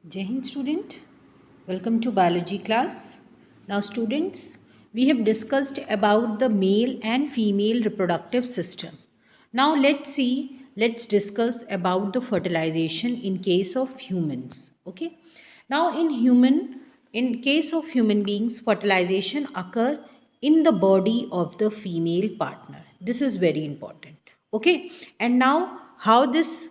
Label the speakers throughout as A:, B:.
A: Jai Hind student, welcome to biology class. Now students, we have discussed about the male and female reproductive system. Now let's discuss about the fertilization in case of humans. Okay. Now in case of human beings, fertilization occur in the body of the female partner. This is very important. Okay. And now how this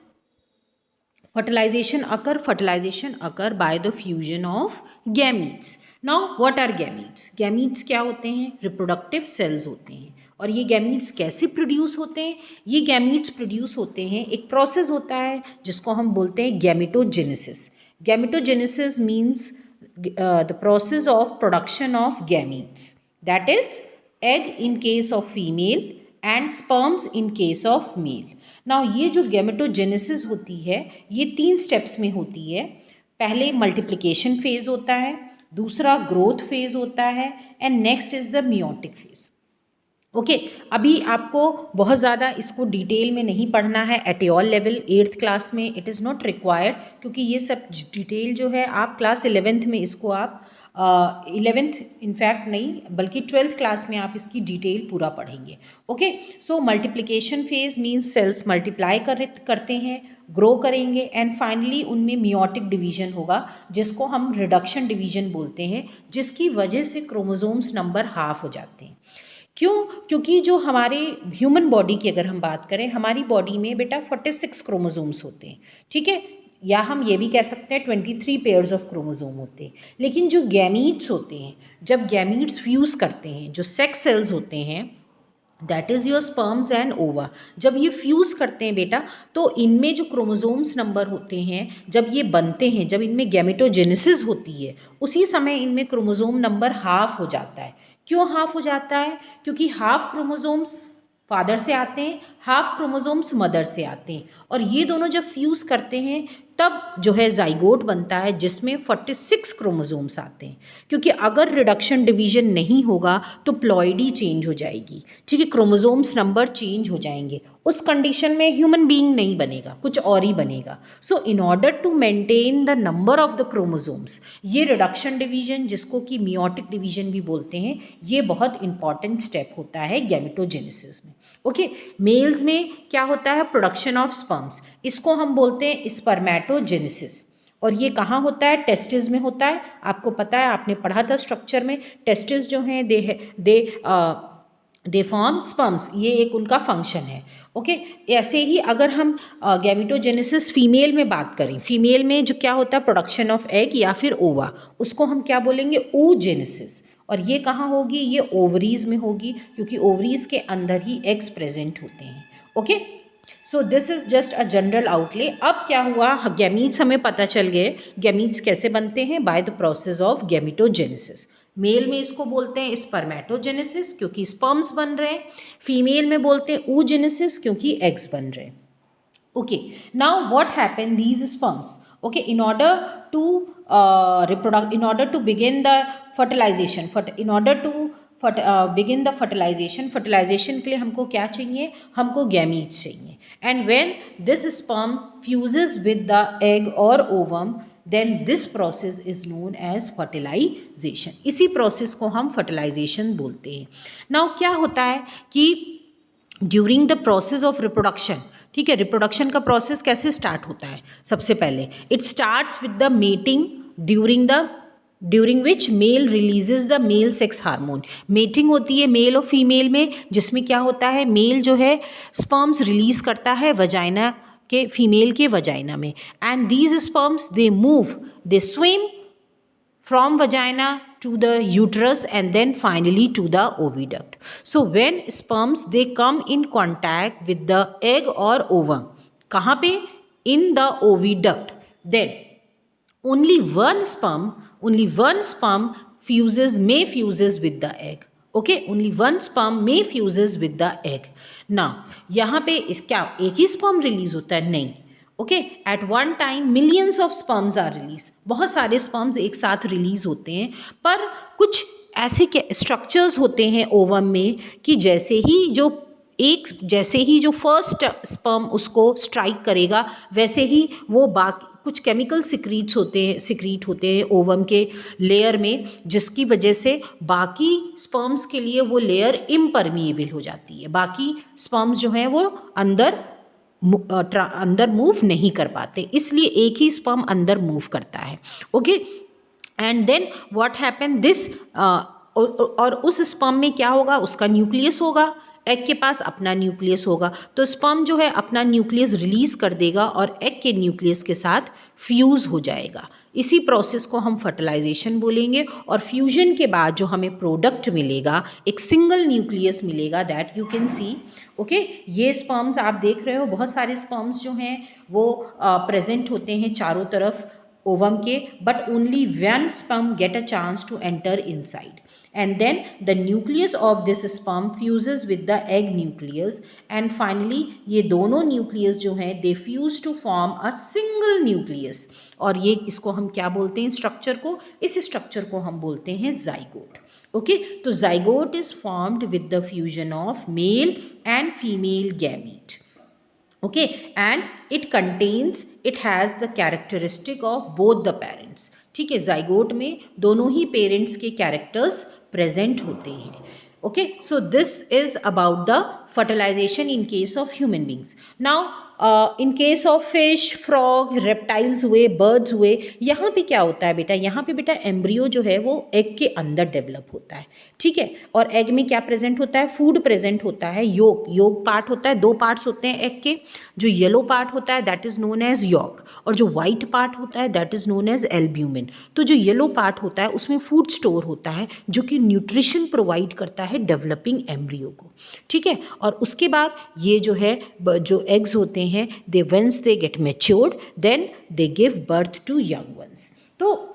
A: fertilization occur by the fusion of gametes. Now what are gametes क्या होते हैं? Reproductive cells होते हैं. और ये gametes कैसे produce होते हैं? ये गैमीट्स प्रोड्यूस होते हैं, एक प्रोसेस होता है जिसको हम बोलते हैं gametogenesis. Gametogenesis means the process of production of gametes, that is egg in case of female and sperms in case of male. Now ये जो गैमेटोजेनेसिस होती है ये 3 स्टेप्स में होती है. पहले मल्टीप्लिकेशन फेज होता है, दूसरा ग्रोथ फेज होता है and next is the meiotic phase. Okay अभी आपको बहुत ज़्यादा इसको डिटेल में नहीं पढ़ना है at all level. 8th class में इट इज़ नॉट रिक्वायर्ड, क्योंकि ये सब डिटेल जो है आप क्लास 11th में इसको आप 11th इनफैक्ट नहीं बल्कि 12th क्लास में आप इसकी डिटेल पूरा पढ़ेंगे. Okay so multiplication phase means cells multiply करते हैं, ग्रो करेंगे एंड फाइनली उनमें मियोटिक डिवीजन होगा जिसको हम रिडक्शन डिवीजन बोलते हैं, जिसकी वजह से क्रोमोसोम्स नंबर हाफ हो जाते हैं. क्यों? क्योंकि जो हमारे ह्यूमन बॉडी की अगर हम बात करें, हमारी बॉडी में बेटा 46 क्रोमोसोम्स होते हैं, ठीक है, या हम ये भी कह सकते हैं 23 पेयर्स ऑफ क्रोमोसोम होते हैं. लेकिन जो गैमीट्स होते हैं, जब गैमीट्स फ्यूज़ करते हैं, जो सेक्स सेल्स होते हैं that is your sperms and ओवा, जब ये फ्यूज़ करते हैं बेटा तो इनमें जो क्रोमोसोम्स नंबर होते हैं जब ये बनते हैं, जब इनमें गैमेटोजेनेसिस होती है उसी समय इनमें क्रोमोसोम नंबर हाफ हो जाता है. क्यों हाफ हो जाता है? क्योंकि हाफ क्रोमोसोम्स फादर से आते हैं, हाफ क्रोमोसोम्स मदर से आते हैं, और ये दोनों जब फ्यूज़ करते हैं तब जो है जाइगोट बनता है जिसमें 46 क्रोमोसोम्स आते हैं. क्योंकि अगर रिडक्शन डिवीजन नहीं होगा तो प्लॉइडी चेंज हो जाएगी, ठीक है, क्रोमोसोम्स नंबर चेंज हो जाएंगे. उस कंडीशन में ह्यूमन बीइंग नहीं बनेगा, कुछ और ही बनेगा. So in order to maintain the number of the chromosomes, ये रिडक्शन डिवीजन जिसको कि मियोटिक डिवीजन भी बोलते हैं, ये बहुत इंपॉर्टेंट स्टेप होता है गैमेटोजेनेसिस में. ओके मेल्स में क्या होता है? प्रोडक्शन ऑफ स्पर्म्स, इसको हम बोलते हैं स्पर्मेटोजेनेसिस. और ये कहाँ होता है? टेस्टिस में होता है. आपको पता है, आपने पढ़ा था स्ट्रक्चर में, टेस्टिस जो हैं दे फॉर्म स्पर्म्स, ये एक उनका फंक्शन है. ओके ऐसे ही अगर हम गैमेटोजेनेसिस फीमेल में बात करें, फीमेल में जो क्या होता है? प्रोडक्शन ऑफ एग या फिर ओवा, उसको हम क्या बोलेंगे? oogenesis. और ये कहाँ होगी? ये ओवरीज में होगी, क्योंकि ओवरीज के अंदर ही एग्स प्रेजेंट होते हैं. Okay so this is just a general outlay. अब क्या हुआ? गैमीट्स हमें पता चल गए, गैमीट्स कैसे बनते हैं? By the process of gametogenesis. Male में इसको बोलते हैं स्पर्मेटोजेनेसिस क्योंकि स्पर्म्स बन रहे हैं, फीमेल में बोलते हैं oogenesis क्योंकि एग्स बन रहे हैं. Okay, now what happened? These sperms, okay, in order to in order to begin the fertilization, begin the fertilization के लिए हमको क्या चाहिए? हमको gametes चाहिए. And when this sperm fuses with the egg or ovum, then this process is known as fertilization. इसी process को हम fertilization बोलते हैं. Now क्या होता है कि during the process of reproduction, ठीक है, रिप्रोडक्शन का प्रोसेस कैसे स्टार्ट होता है? सबसे पहले it starts with the mating during which male releases the male sex hormone. Mating होती है मेल और फीमेल में, जिसमें क्या होता है? मेल जो है स्पर्म्स रिलीज करता है वजाइना के, फीमेल के वजाइना में, and these sperms they swim from vagina to the uterus and then finally to the oviduct. So when sperms they come in contact with the egg or ovum, कहाँ पे? In the oviduct, then only one sperm fuses with the egg. Okay, only one sperm may fuses with the egg. Now यहाँ पे क्या एक ही sperm release होता है? नहीं. Okay at one time millions of sperms are release, बहुत सारे sperms एक साथ रिलीज होते हैं, पर कुछ ऐसे स्ट्रक्चर्स होते हैं ओवम में कि जैसे ही जो फर्स्ट स्पर्म उसको स्ट्राइक करेगा वैसे ही वो बाकी कुछ केमिकल सिक्रीट होते हैं ओवम के लेयर में, जिसकी वजह से बाकी स्पर्म्स के लिए वो लेयर इम्परमिएबल हो जाती है, बाकी स्पर्म्स जो हैं वो अंदर मूव नहीं कर पाते, इसलिए एक ही स्पर्म अंदर मूव करता है। Okay, and then what happen this, और उस स्पर्म में क्या होगा, उसका न्यूक्लियस होगा, एग के पास अपना न्यूक्लियस होगा, तो स्पर्म जो है अपना न्यूक्लियस रिलीज कर देगा और एग के न्यूक्लियस के साथ फ्यूज़ हो जाएगा। इसी प्रोसेस को हम फर्टिलाइजेशन बोलेंगे। और फ्यूजन के बाद जो हमें प्रोडक्ट मिलेगा, एक सिंगल न्यूक्लियस मिलेगा, that you can see. Okay, ये स्पर्म्स आप देख रहे हो, बहुत सारे स्पर्म्स जो हैं वो प्रेजेंट होते हैं चारों तरफ ओवम के, but only one sperm get a chance to enter inside, and then the nucleus of this sperm fuses with the egg nucleus, and finally ये दोनों nucleus जो हैं they fuse to form a single nucleus। और ये इसको हम क्या बोलते हैं स्ट्रक्चर को, इस स्ट्रक्चर को हम बोलते हैं zygote। ओके, तो zygote is formed with the fusion of male and female gamete। Okay, and it has the characteristic of both the parents। ठीक है, जाइगोट में दोनों ही पेरेंट्स के कैरेक्टर्स प्रेजेंट होते हैं। Okay, so this is about the fertilisation in case of human beings. Now in case of fish, frog, reptiles हुए, birds हुए, यहाँ पे क्या होता है बेटा, यहाँ पे बेटा एम्ब्रियो जो है वो एग के अंदर डेवलप होता है। ठीक है, और एग में क्या प्रेजेंट होता है, फूड प्रेजेंट होता है, योग पार्ट होता है, दो पार्ट्स होते हैं एग के, जो येलो पार्ट होता है that is known as yolk, और जो वाइट पार्ट होता है that is known as albumin. तो जो येलो पार्ट होता है उसमें फूड स्टोर होता है जो कि न्यूट्रिशन प्रोवाइड करता है डेवलपिंग एम्ब्रियो को। ठीक है, और उसके बाद ये जो है जो एग्स होते हैं they once they get matured then they give birth to young ones. तो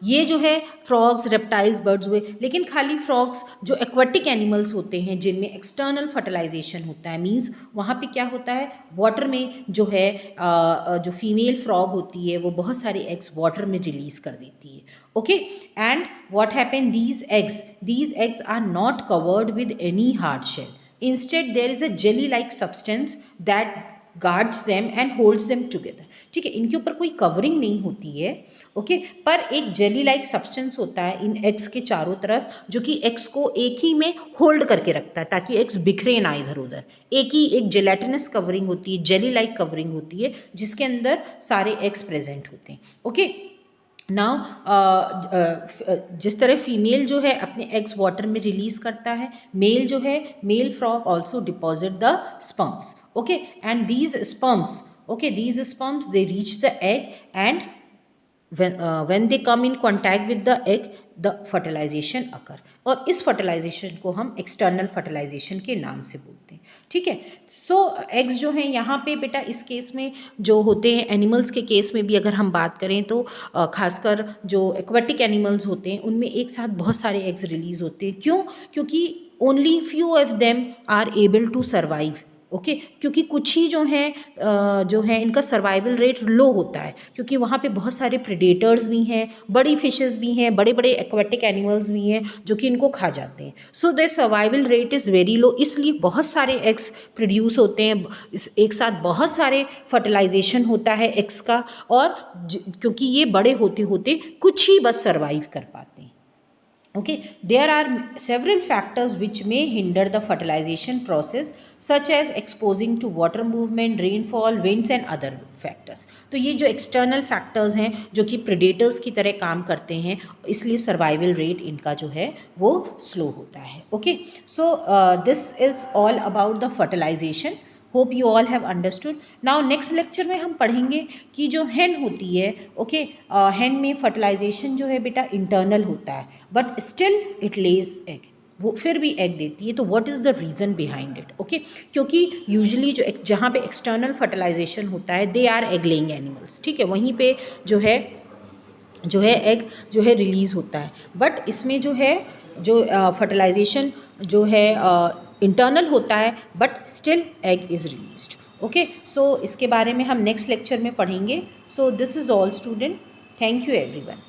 A: ये जो है फ्रॉग्स, रेप्टाइल्स, बर्ड्स हुए, लेकिन खाली फ्रॉग्स जो एक्वाटिक एनिमल्स होते हैं जिनमें एक्सटर्नल फर्टिलाइजेशन होता है, मींस वहाँ पे क्या होता है, वाटर में जो है जो फीमेल फ्रॉग होती है वो बहुत सारे एग्स वाटर में रिलीज कर देती है। Okay, and what happen, these eggs are not covered with any hard shell, instead there is a jelly like substance that guards them and holds them together. ठीक है, इनके ऊपर कोई कवरिंग नहीं होती है। ओके, पर एक जेली लाइक सब्सटेंस होता है इन एग्स के चारों तरफ जो कि एग्स को एक ही में होल्ड करके रखता है ताकि एग्स बिखरे ना इधर उधर। एक जेलेटिनस कवरिंग होती है, जेली लाइक कवरिंग होती है जिसके अंदर सारे एग्स प्रेजेंट होते हैं। ओके, नाउ जिस तरह फीमेल जो है अपने एग्स वाटर में रिलीज करता है, मेल जो है, male frog also deposit the sperms. Okay, and these sperms they reach the egg, and when they come in contact with the egg the fertilization occur। और इस फर्टिलाइजेशन को हम external fertilisation के नाम से बोलते हैं। ठीक है, सो एग्स जो हैं यहाँ पे बेटा इस केस में जो होते हैं, एनिमल्स के केस में भी अगर हम बात करें तो खासकर जो एक्वाटिक एनिमल्स होते हैं उनमें एक साथ बहुत सारे एग्स रिलीज होते हैं। क्यों? क्योंकि only few of them are able to survive. Okay, क्योंकि कुछ ही जो है इनका सर्वाइवल रेट लो होता है क्योंकि वहाँ पे बहुत सारे प्रेडेटर्स भी हैं, बड़ी फिशेस भी हैं, बड़े बड़े एक्वाटिक एनिमल्स भी हैं जो कि इनको खा जाते हैं। So their survival rate is very low, इसलिए बहुत सारे एग्स प्रोड्यूस होते हैं, एक साथ बहुत सारे फर्टिलाइजेशन होता है एग्स का, और क्योंकि ये बड़े होते होते कुछ ही बस सर्वाइव कर पाते हैं। Okay, there are several factors which may hinder the fertilization process such as exposing to water movement, rainfall, winds and other factors। तो ये जो external factors हैं जो कि predators की तरह काम करते हैं, इसलिए survival rate इनका जो है वो slow होता है। Okay, so this is all about the fertilization। Hope you all have understood. Now next lecture में हम पढ़ेंगे कि जो hen होती है, ओके, hen में फर्टिलाइजेशन जो है बेटा इंटरनल होता है but still it lays egg, वो फिर भी एग देती है। तो what is the reason behind it? Okay, क्योंकि यूजुअली जहाँ पे एक्सटर्नल फर्टिलाइजेशन होता है they are egg laying animals. ठीक है, वहीं पे जो है एग जो है रिलीज़ होता है, बट इसमें जो है फर्टिलाइजेशन जो है इंटरनल होता है but still egg is released. Okay, so इसके बारे में हम नेक्स्ट लेक्चर में पढ़ेंगे। So this is all student, thank you everyone.